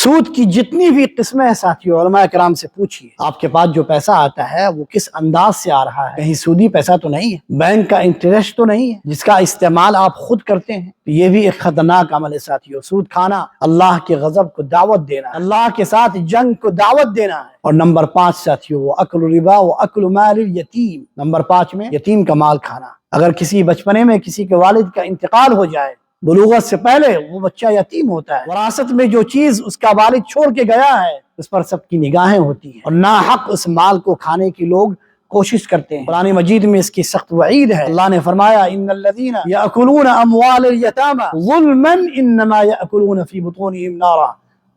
سود کی جتنی بھی قسمیں ہیں ساتھیوں، علماء کرام سے پوچھیے آپ کے پاس جو پیسہ آتا ہے وہ کس انداز سے آ رہا ہے؟ کہیں سودی پیسہ تو نہیں ہے، بینک کا انٹرسٹ تو نہیں ہے جس کا استعمال آپ خود کرتے ہیں؟ یہ بھی ایک خطرناک عمل ہے ساتھیوں۔ سود کھانا اللہ کے غضب کو دعوت دینا، اللہ کے ساتھ جنگ کو دعوت دینا ہے۔ اور نمبر 5 ساتھیوں، وہ اکل الربا و اکل مال الیتیم، نمبر 5 میں یتیم کا مال کھانا۔ اگر کسی بچپنے میں کسی کے والد کا انتقال ہو جائے، بلوغت سے پہلے، وہ بچہ یتیم ہوتا ہے۔ وراثت میں جو چیز اس کا والد چھوڑ کے گیا ہے اس پر سب کی نگاہیں ہوتی ہیں، اور ناحق اس مال کو کھانے کی لوگ کوشش کرتے ہیں۔ قرآن مجید میں اس کی سخت وعید ہے۔ اللہ نے فرمایا ان الذین یأکلون اموال الیتامی ظلما انما یأکلون فی بطونہم نارا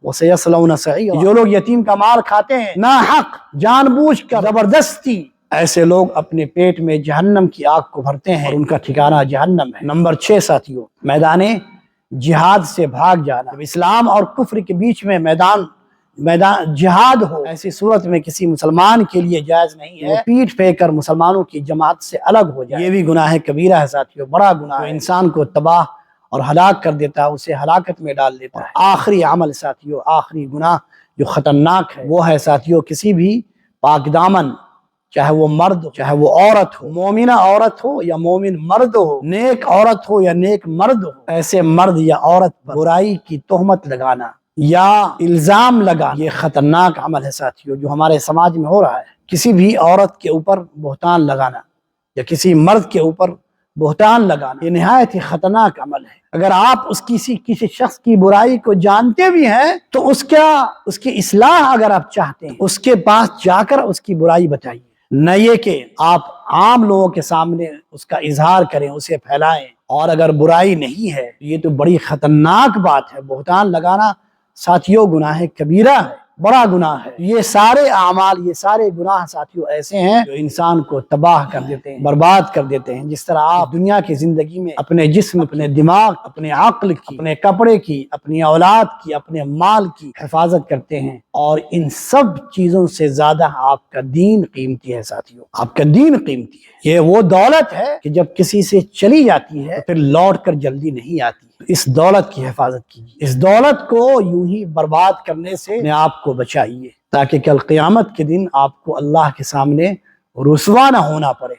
وسیصلون سعیرا۔ جو لوگ یتیم کا مال کھاتے ہیں ناحق، جان بوجھ کر، زبردستی، ایسے لوگ اپنے پیٹ میں جہنم کی آگ کو بھرتے ہیں اور ان کا ٹھکانہ جہنم ہے۔ نمبر 6 ساتھیوں، میدان جہاد سے بھاگ جانا۔ جب اسلام اور کفر کے بیچ میں میدان جہاد ہو، ایسی صورت میں کسی مسلمان کے لیے جائز نہیں ہے وہ پیٹھ پھینک کر مسلمانوں کی جماعت سے الگ ہو جائے۔ یہ بھی گناہ کبیرہ ہے ساتھیوں، بڑا گناہ ہے، انسان کو تباہ اور ہلاک کر دیتا ہے، اسے ہلاکت میں ڈال دیتا ہے۔ آخری عمل ساتھیوں، آخری گناہ جو خطرناک ہے وہ ہے ساتھیوں کسی بھی پاک دامن، چاہے وہ مرد ہو چاہے وہ عورت ہو، مومنہ عورت ہو یا مومن مرد ہو، نیک عورت ہو یا نیک مرد ہو، ایسے مرد یا عورت پر برائی کی تہمت لگانا یا الزام لگانا، یہ خطرناک عمل ہے ساتھیوں جو ہمارے سماج میں ہو رہا ہے۔ کسی بھی عورت کے اوپر بہتان لگانا یا کسی مرد کے اوپر بہتان لگانا، یہ نہایت ہی خطرناک عمل ہے۔ اگر آپ کسی شخص کی برائی کو جانتے بھی ہیں تو اس کی اصلاح اگر آپ چاہتے ہیں، اس کے پاس جا کر اس کی برائی بتائیے، نہ یہ کہ آپ عام لوگوں کے سامنے اس کا اظہار کریں، اسے پھیلائیں۔ اور اگر برائی نہیں ہے یہ تو بڑی خطرناک بات ہے۔ بہتان لگانا ساتھیوں گناہ کبیرہ ہے، بڑا گناہ ہے۔ یہ سارے اعمال، یہ سارے گناہ ساتھیوں ایسے ہیں جو انسان کو تباہ کر دیتے ہیں، برباد کر دیتے ہیں۔ جس طرح آپ دنیا کی زندگی میں اپنے جسم، اپنے دماغ، اپنے عقل کی، اپنے کپڑے کی، اپنی اولاد کی، اپنے مال کی حفاظت کرتے ہیں، اور ان سب چیزوں سے زیادہ آپ کا دین قیمتی ہے ساتھیوں، آپ کا دین قیمتی ہے۔ یہ وہ دولت ہے کہ جب کسی سے چلی جاتی ہے پھر لوٹ کر جلدی نہیں آتی۔ اس دولت کی حفاظت کیجیے، اس دولت کو یوں ہی برباد کرنے سے اپنے آپ کو بچائیے، تاکہ کل قیامت کے دن آپ کو اللہ کے سامنے رسوا نہ ہونا پڑے۔